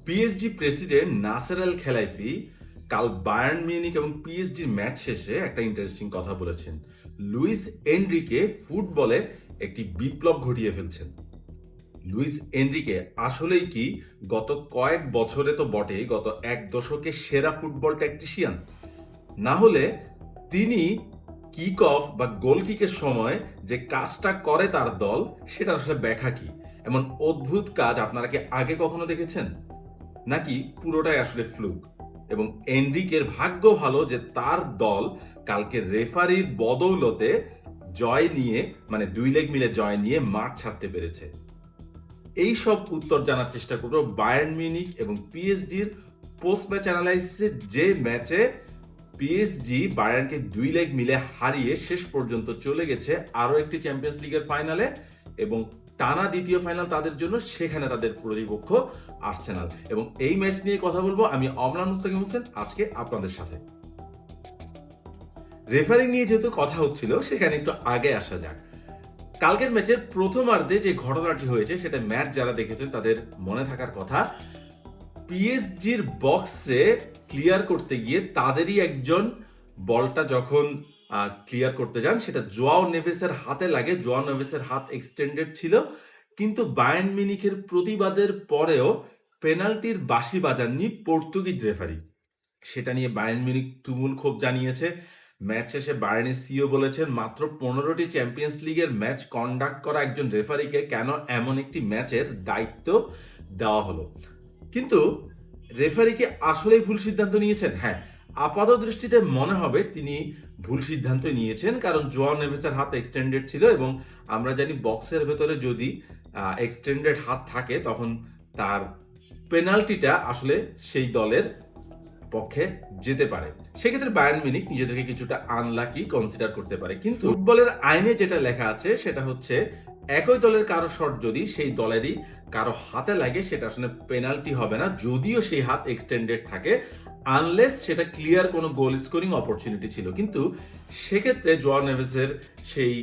PSG president Naser আল খেলাইফি কাল Bayern Munich এবং পিএসজির ম্যাচ শেষে একটা ইন্টারেস্টিং কথা বলেছেন। লুইস এনরিকে ফুটবলে একটি বিপ্লব ঘটিয়ে ফেলছেন। লুইস এনরিকে আসলেই কি গত কয়েক বছরে তো বটেই, গত এক দশকে সেরা ফুটবল ট্যাকটিশিয়ান? না হলে তিনি কিক অফ বা গোল কিকের সময় যে কাজটা করে তার দল, সেটা আসলে ব্যাখ্যা কি? এমন অদ্ভুত কাজ আপনারা কি আগে কখনো দেখেছেন? নাকি পুরোটাই আসলে ফ্লুক? এবং এনরিকের ভাগ্য ভালো যে তার দল কালকে রেফারির বদৌলতে জয় নিয়ে, মানে 2 লেগ মিলে জয় নিয়ে মাঠ ছাড়তে পেরেছে। এই সব উত্তর জানার চেষ্টা করব বায়ার্ন মিউনিখ এবং পিএসজির পোস্ট ম্যাচ অ্যানালাইসিসে, যে ম্যাচে পিএসজি বায়ার্নকে 2 লেগ মিলে হারিয়ে শেষ পর্যন্ত চলে গেছে আরও একটি চ্যাম্পিয়ন্স লিগের ফাইনালে, এবং টানা দ্বিতীয় ফাইনাল তাদের জন্য, সেখানে তাদের প্রতিপক্ষ আর্সেনাল। এবং এই ম্যাচ নিয়ে কথা বলবো আমি অমলান মুস্তাকিম হোসেন আজকে আপনাদের সাথে। রেফারিং নিয়ে যেহেতু কথা হচ্ছিল, সেখানে একটু আগে আসা যাক। কালকের ম্যাচের প্রথমার্ধে যে ঘটনাটি হয়েছে সেটা ম্যাচ যারা দেখেছেন তাদের মনে থাকার কথা। পিএসজির বক্সে ক্লিয়ার করতে গিয়ে তাদেরই একজন বলটা যখন ক্লিয়ার করতে যান, সেটা জোয়াও নেভেসের হাতে লাগে। জোয়াও নেভেসের হাত এক্সটেন্ডেড ছিল, কিন্তু বায়ার্ন মিউনিখের প্রতিবাদের পরেও পেনাল্টির বাঁশি বাজাননি পর্তুগিজ রেফারি। সেটা নিয়ে বায়ার্ন মিউনিখ তুমুল ক্ষোভ জানিয়েছে। ম্যাচ শেষে বায়ার্নের সিও বলেছেন, মাত্র 15টি চ্যাম্পিয়ন্স লিগের ম্যাচ কন্ডাক্ট করা একজন রেফারিকে কেন এমন একটি ম্যাচের দায়িত্ব দেওয়া হলো? কিন্তু রেফারি কি আসলেই ভুল সিদ্ধান্ত নিয়েছেন? হ্যাঁ, আপাত দৃষ্টিতে মনে হবে তিনি ভুল সিদ্ধান্ত নিয়েছেন, কারণ জোয়াও নেভেসের হাত এক্সটেন্ডেড ছিল, এবং আমরা জানি বক্সের ভেতরে যদি এক্সটেন্ডেড হাত থাকে তখন তার পেনাল্টিটা আসলে সেই দলের পক্ষে যেতে পারে। সেক্ষেত্রে বায়ার্ন মিউনিখ নিজেদেরকে কিছুটা আনলাকি কনসিডার করতে পারে। কিন্তু ফুটবলের আইনে যেটা লেখা আছে সেটা হচ্ছে, একই দলের কারো শট যদি সেই দলেরই কারো হাতে লাগে, সেটা আসলে পেনাল্টি হবে না, যদিও সেই হাত এক্সটেন্ডেড থাকে, আনলেস সেটা ক্লিয়ার কোনো গোল স্কোরিং অপরচুনিটি ছিল। কিন্তু সেক্ষেত্রে জোয়াও নেভেসের সেই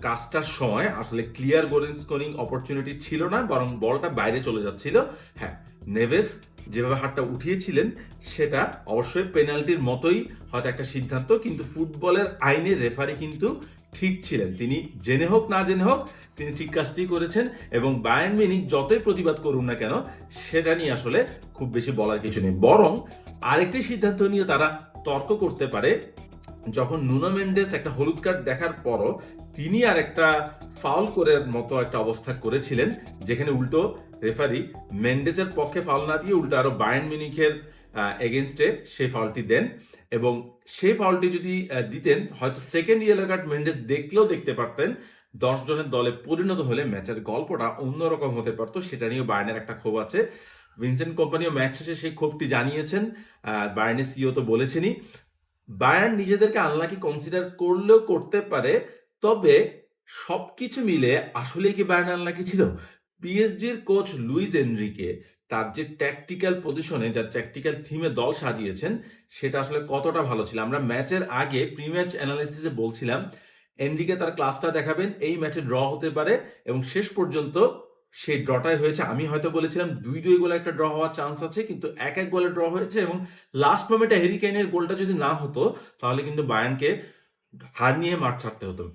কাজটার সময় আসলে ক্লিয়ার গোল স্কোরিং অপরচুনিটি ছিল না, বরং বলটা বাইরে চলে যাচ্ছিল। হ্যাঁ, নেভেস যেভাবে হাতটা উঠিয়েছিলেন সেটা অবশ্যই পেনাল্টির মতোই হয়তো একটা সিদ্ধান্ত, কিন্তু ফুটবলের আইনে রেফারি কিন্তু ঠিক ছিলেন। তিনি জেনে হোক না জেনে হোক তিনি ঠিক কাজটি করেছেন, এবং বায়ার্ন মিউনিখ যতই প্রতিবাদ করুন না কেন সেটা নিয়ে আসলে খুব বেশি বলার কিছু নেই। বরং আরেকটি সিদ্ধান্ত নিয়ে তারা তর্ক করতে পারে, যখন নুনো মেন্ডেস একটা হলুদ কার্ড দেখার পরও তিনি আর একটা ফাউল করার মতো একটা অবস্থা করেছিলেন, যেখানে উল্টো রেফারি মেন্ডেসের পক্ষে ফাউল না দিয়ে উল্টো আরো বায়ার্ন মিউনিখের এগেনস্টে সেই ফাউলটি দেন। এবং সেই ফাউলটি যদি দিতেন, হয়তো সেকেন্ড ইয়েলো কার্ড মেন্ডেস দেখলেও দেখতে পারতেন, 10 জনের দলে পরিণত হলে ম্যাচের গল্পটা অন্যরকম হতে পারতো। সেটা নিয়েও বায়ার্নের একটা ক্ষোভ আছে। ভিনসেন্ট কম্পানিও ম্যাচ শেষে সেই ক্ষোভটি জানিয়েছেন। বায়ার্নের সিও তো বলেছেনই, বায়ার্ন নিজেদেরকে আনলাকি কনসিডার করলেও করতে পারে, তবে সবকিছু মিলে আসলে কি বায়ার্ন আনলাকি ছিল? পিএসজির কোচ লুইস এনরিকে তার যে ট্যাকটিক্যাল পজিশনে, যার ট্যাকটিক্যাল থিমে দল সাজিয়েছেন, সেটা আসলে কতটা ভালো ছিল। আমরা ম্যাচের আগে প্রি ম্যাচ অ্যানালাইসিসে বলছিলাম এনরিকে তার ক্লাসটা দেখাবেন, এই ম্যাচে ড্র হতে পারে, এবং শেষ পর্যন্ত সেই ড্রটাই হয়েছে। আমি হয়তো বলেছিলাম 2-2 গোলে একটা ড্র হওয়ার চান্স আছে, কিন্তু 1-1 গোলে ড্র হয়েছে, এবং লাস্ট মোমেন্টে হ্যারি কেইনের গোলটা যদি না হতো তাহলে কিন্তু বায়ার্নকে হার নিয়ে মাঠ ছাড়তে হতো।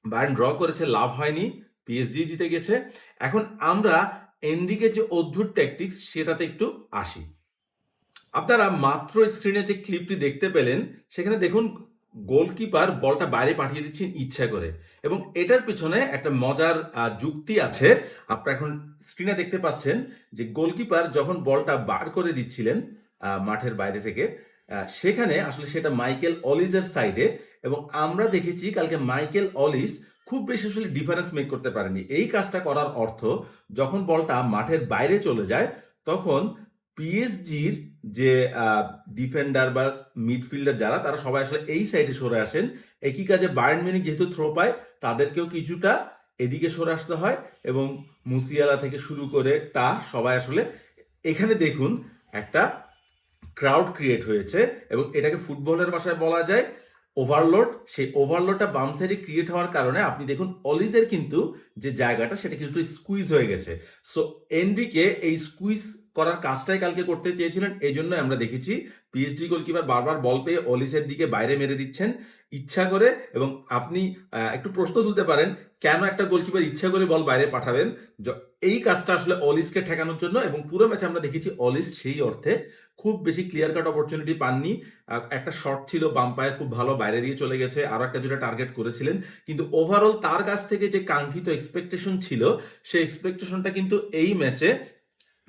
বায়ার্ন ড্র করেছে, লাভ হয়নি, পিএসজি জিতে গেছে। এখন আমরা এনরিকের যে অদ্ভুত ট্যাকটিক্স সেটাতে একটু আসি। আপনারা মাত্র স্ক্রিনে যে ক্লিপটি দেখতে পেলেন, সেখানে দেখুন গোলকিপার বলটা বাইরে পাঠিয়ে দিচ্ছেন ইচ্ছা করে, এবং এটার পিছনে একটা মজার যুক্তি আছে। আপনারা এখন স্ক্রিনে দেখতে পাচ্ছেন যে গোলকিপার যখন বলটা বার করে দিচ্ছিলেন মাঠের বাইরে থেকে, সেখানে আসলে সেটা মাইকেল অলিসের সাইডে, এবং আমরা দেখেছি কালকে মাইকেল অলিস খুব বেশি আসলে ডিফারেন্স মেক করতে পারেনি। এই কাজটা করার অর্থ, যখন বলটা মাঠের বাইরে চলে যায় তখন পিএসজির যে ডিফেন্ডার বা মিডফিল্ডার যারা, তারা সবাই আসলে এই সাইডে সরে আসেন। একই কাজে বায়ার্ন মিউনিখ যেহেতু থ্রো পায়, তাদেরকেও কিছুটা এদিকে সরে আসতে হয়, এবং মুসিয়ালা থেকে শুরু করে সবাই আসলে, এখানে দেখুন একটা ক্রাউড ক্রিয়েট হয়েছে, এবং এটাকে ফুটবলের ভাষায় বলা যায় ওভারলোড। সেই ওভারলোডটা বাম সাইডে ক্রিয়েট হওয়ার কারণে আপনি দেখুন অলিজের কিন্তু যে জায়গাটা সেটা কিন্তু স্কুইজ হয়ে গেছে। সো এনরিকে এই স্কুইজ করার কাজটাই কালকে করতে চেয়েছিলেন। এজন্য আমরা দেখেছি পিএসজি গোলকিপার বারবার বল পেয়ে অলিসের দিকে বাইরে মেরে দিচ্ছেন ইচ্ছা করে। এবং আপনি একটু প্রশ্ন তুলতে পারেন, কেন একটা গোলকিপার ইচ্ছা করে বল বাইরে পাঠাবেন? এই কাজটা আসলে অলিসকে ঠেকানোর জন্য। এবং পুরো ম্যাচে আমরা দেখেছি অলিস সেই অর্থে খুব বেশি ক্লিয়ার কাট অপরচুনিটি পাননি। একটা শট ছিল বাম্পায়ার খুব ভালো বাইরে দিয়ে চলে গেছে, আরো একটা দুটো টার্গেট করেছিলেন, কিন্তু ওভারঅল তার কাছ থেকে যে কাঙ্ক্ষিত এক্সপেকটেশন ছিল সেই এক্সপেকটেশনটা কিন্তু এই ম্যাচে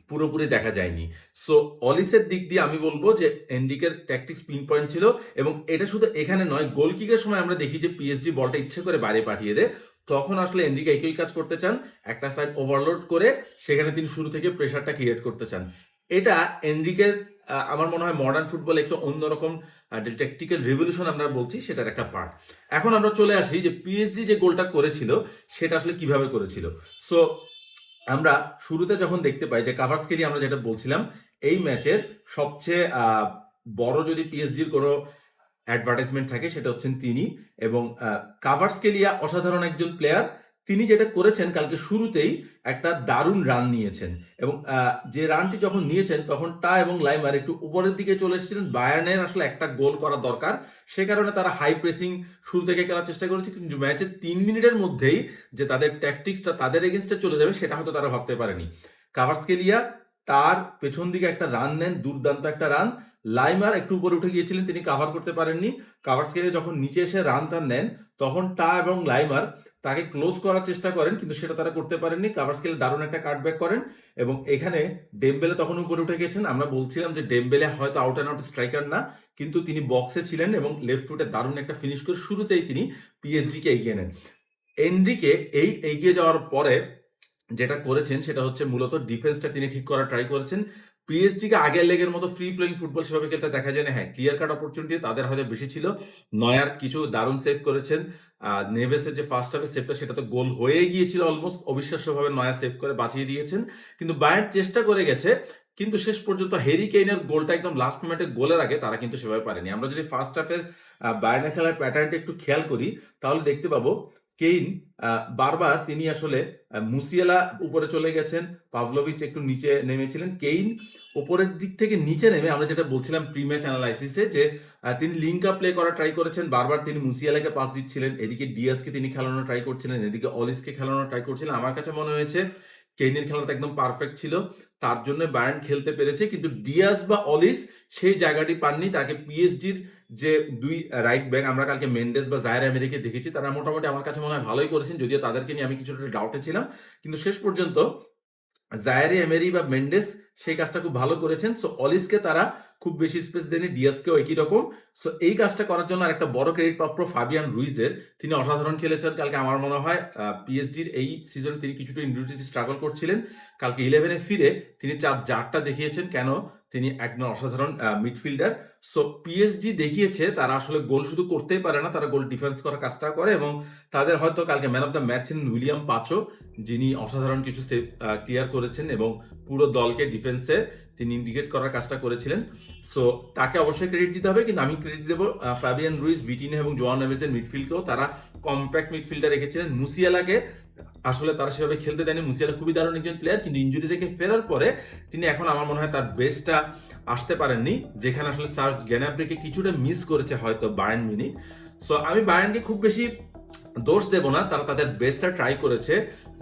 পুরোপুরি দেখা যায়নি। সো অলিসের দিক দিয়ে আমি বলবো যে এনরিকের ট্যাকটিক্স পিন পয়েন্ট ছিল। এবং এটা শুধু এখানে নয়, গোল কিকের সময় আমরা দেখি যে পিএসজি বলটা ইচ্ছে করে বাইরে পাঠিয়ে দেয়, তখন আসলে এনরিকে একই কাজ করতে চান, একটা সাইড ওভারলোড করে সেখানে তিনি শুরু থেকে প্রেশারটা ক্রিয়েট করতে চান। এটা এনরিকের আমার মনে হয় মডার্ন ফুটবল একটু অন্যরকম ট্যাকটিক্যাল রেভলিউশন আমরা বলছি সেটার একটা পার্ট। এখন আমরা চলে আসি যে পিএসজি যে গোলটা করেছিল সেটা আসলে কিভাবে করেছিল। সো আমরা শুরুতে যখন দেখতে পাই যে কাভার্টস্কেলি, আমরা যেটা বলছিলাম এই ম্যাচের সবচেয়ে বড় যদি পিএসজির কোনো অ্যাডভার্টাইজমেন্ট থাকে সেটা হচ্ছেন তিনি। এবং কাভার্টস্কেলিয়া অসাধারণ একজন প্লেয়ার। তিনি যেটা করেছেন কালকে শুরুতেই একটা দারুণ রান নিয়েছেন। এবং যে রানটি যখন নিয়েছেন তখন টা এবং লাইমার একটু উপরের দিকে চলে এসেছিলেন, বায়ার্নের আসলে একটা গোল করা দরকার, সে কারণে তারা হাই প্রেসিং শুরু থেকে খেলার চেষ্টা করেছে। কিন্তু ম্যাচের 3 মিনিটের মধ্যেই যে তাদের ট্যাকটিক্সটা তাদের এগেনস্টে চলে যাবে সেটা হয়তো তারা ভাবতে পারেনি। কাভার্টস্কেলিয়া তার পেছন দিকে একটা রান নেন, দুর্দান্ত একটা রান। লাইমার একটু উপরে উঠে গিয়েছিলেন, তিনি কাভার করতে পারেননি। কাভার্টস্কেলিয়া যখন নিচে এসে রানটা নেন তখন টা এবং লাইমার তাকে ক্লোজ করার চেষ্টা করেন, কিন্তু সেটা তারা করতে পারেননি। কাভার্টস্কেলিয়া দারুণ একটা কাটব্যাক করেন। এবং এখানে ডেমবেলে তখন উপরে উঠে গেছেন। আমরা বলছিলাম যে ডেমবেলে হয়তো আউট অ্যান্ড আউট স্ট্রাইকার না, কিন্তু তিনি বক্সে ছিলেন এবং লেফট ফুটে দারুণ একটা ফিনিশ করে শুরুতেই তিনি পিএসজি কে এগিয়ে নেন। এনরিকে এই এগিয়ে যাওয়ার পরে যেটা করেছেন সেটা হচ্ছে মূলত ডিফেন্সটা তিনি ঠিক করার ট্রাই করেছেন। পিএসজি কে আগের লেগের মতো ফ্রি ফ্লোয়িং ফুটবল সেভাবে খেলতে দেখা যায় না। হ্যাঁ, ক্লিয়ার কাট অপরচুনিটি তাদের হয়তো বেশি ছিল। নয়ার কিছু দারুণ সেভ করেছেন। নেভেসের যে ফার্স্ট হাফে সেভটা সেটা তো গোল হয়ে গিয়েছিল অলমোস্ট, অবিশ্বাস্যভাবে নয়ার সেভ করে বাঁচিয়ে দিয়েছেন। কিন্তু বায়ার্ন চেষ্টা করে গেছে, কিন্তু শেষ পর্যন্ত হ্যারি কেইনের গোলটা একদম লাস্ট মোমেন্টে গোলের আগে তারা কিন্তু সেভাবে পারেনি। আমরা যদি ফার্স্ট হাফের বায়ার্নের খেলার প্যাটার্নটা একটু খেয়াল করি তাহলে দেখতে পাবো কেইন বারবার তিনি আসলে মুসিয়ালা উপরে চলে গেছেন, পাভলোভিচ একটু নিচে নেমেছিলেন, কেইন উপরের দিক থেকে নিচে নেমে আমরা যেটা বলছিলাম প্রি ম্যাচ অ্যানালাইসিসে যে তিনি লিঙ্ক আপ প্লে করা ট্রাই করেছেন, বারবার তিনি মুসিয়ালাকে পাস দিচ্ছিলেন, এদিকে ডিয়াসকে তিনি খেলানোর ট্রাই করছিলেন, এদিকে অলিসকে খেলানোর ট্রাই করছিলেন। আমার কাছে মনে হয়েছে কেইনের খেলাটা একদম পারফেক্ট ছিল, তার জন্য বায়ার্ন খেলতে পেরেছে। কিন্তু ডিয়াস বা অলিস সেই জায়গাটি পাননি। তাকে পিএসজির যে দুই রাইট ব্যাক আমরা কালকে মেন্ডেস বা জায়ের এমেরিকে দেখেছি, তারা মোটামুটি আমার কাছে মনে হয় ভালোই করেছেন, যদিও তাদেরকে নিয়ে আমি কিছুটা ডাউটে ছিলাম। কিন্তু শেষ পর্যন্ত জায়েরে এমেরি বা মেন্ডেস সেই কাজটা খুব ভালো করেছেন। সো অলিসকে তারা খুব বেশি স্পেস দেয়নি, ডিয়াসকেও একই রকম। সো এই কাজটা করার জন্য আরেকটা বড় ক্রেডিট প্রাপ্য ফাবিয়ান রুইজের। তিনি অসাধারণ খেলেছেন কালকে। আমার মনে হয় পিএসজির এই সিজনে তিনি কিছুটা ইনজুরিতে স্ট্রাগল করছিলেন, কালকে 11-এ ফিরে তিনি জারটা দেখিয়েছেন কেন তিনি একজন অসাধারণ মিডফিল্ডার। সো পিএসজি দেখিয়েছে তারা আসলে গোল শুধু করতেই পারে না, তারা গোল ডিফেন্স করার কাজটা করে। এবং তাদের হয়তো কালকে ম্যান অফ দ্য ম্যাচ ছিলেন উইলিয়াম পাচো, যিনি অসাধারণ কিছু সেভ ক্লিয়ার করেছেন এবং পুরো দলকে ডিফেন্সে তিনি ইন্ডিকেট করার কাজটা করেছিলেন। সো তাকে অবশ্যই ক্রেডিট দিতে হবে, কিন্তু আমি ক্রেডিট দেবো ফ্যাবিয়ান রুইস, ভিটিনো এবং জোয়ান নেভেসের মিডফিল্ডকেও। তারা কম্প্যাক্ট মিডফিল্ডার রেখেছিলেন। মুসিয়ালাকে আসলে তারা সেভাবে খেলতে দেয়নি। মুসিয়ালা খুবই দারুণ একজন প্লেয়ার, কিন্তু ইঞ্জুরি থেকে ফেরার পরে তিনি এখন আমার মনে হয় তার বেস্টটা আসতে পারেননি, যেখানে আসলে সার্জ গ্যানাব্রিকে কিছুটা মিস করেছে হয়তো বায়ার্ন মিউনিখ। সো আমি বায়ার্নকে খুব বেশি দোষ দেব না, তারা তাদের বেস্টটা ট্রাই করেছে।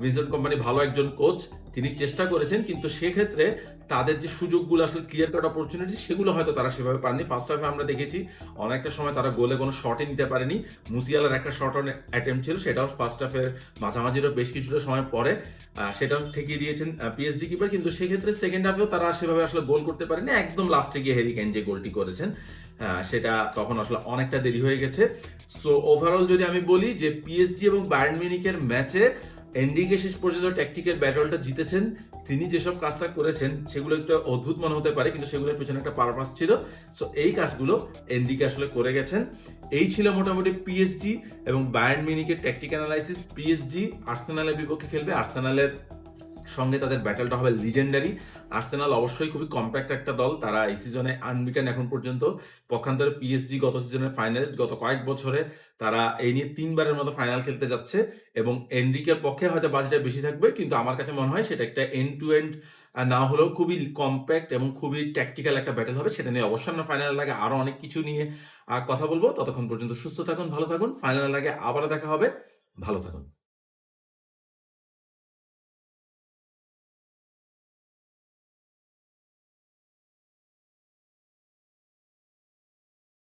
ভিনসেন্ট কোম্পানি ভালো একজন কোচ, তিনি চেষ্টা করেছেন, কিন্তু সেক্ষেত্রে তাদের যে সুযোগগুলো আসলে ক্লিয়ার কাট অপরচুনিটি সেগুলো হয়তো তারা সেভাবে পাননি। ফার্স্ট হাফে আমরা দেখেছি অনেকটা সময় তারা গোলে কোনো শটই নিতে পারেনি। মুসিয়ালার একটা শট অন অ্যাটেম্প ছিল, সেটাও ফার্স্ট হাফের মাঝামাঝিরও বেশ কিছুটা সময় পরে সেটাও ঠেকিয়ে দিয়েছেন পিএসজি কিপার। কিন্তু সেক্ষেত্রে সেকেন্ড হাফেও তারা সেভাবে আসলে গোল করতে পারেনি। একদম লাস্টে গিয়ে হ্যারি কেইন যে গোলটি করেছেন সেটা তখন আসলে অনেকটা দেরি হয়ে গেছে। সো ওভারঅল যদি আমি বলি যে পিএসজি এবং বায়ার্ন মিউনিখের ম্যাচে এনরিকে শেষ পর্যন্ত ট্যাকটিক্যাল ব্যাটলটা জিতেছেন। তিনি যেসব কাজটা করেছেন সেগুলো একটু অদ্ভুত মনে হতে পারে, কিন্তু সেগুলোর পেছনে একটা পারপাস ছিল। সো এই কাজগুলো এনরিকে আসলে করে গেছেন। এই ছিল মোটামুটি পিএসজি এবং বায়ার্ন মিউনিখের ট্যাকটিক অ্যানালাইসিস। পিএসজি আর্সেনালের বিপক্ষে খেলবে, আর্সেনালের সঙ্গে তাদের ব্যাটলটা হবে লিজেন্ডারি। আর্সেনাল অবশ্যই খুবই কম্প্যাক্ট একটা দল, তারা এই সিজনে আনবিটেন এখন পর্যন্ত। পক্ষান্তরে পিএসজি গত সিজনের ফাইনালিস্ট, গত কয়েক বছরে তারা এই নিয়ে 3বারের মতো ফাইনাল খেলতে যাচ্ছে। এবং এনরিকের পক্ষে হয়তো বাজেটটা বেশি থাকবে, কিন্তু আমার কাছে মনে হয় সেটা একটা এন্ড টু এন্ড না হলেও খুবই কম্প্যাক্ট এবং খুবই ট্যাকটিক্যাল একটা ব্যাটল হবে। সেটা নিয়ে অবশ্যই আমরা ফাইনালের আগে আরো অনেক কিছু নিয়ে কথা বলব। ততক্ষণ পর্যন্ত সুস্থ থাকুন, ভালো থাকুন। ফাইনালের আগে আবারও দেখা হবে। ভালো থাকুন।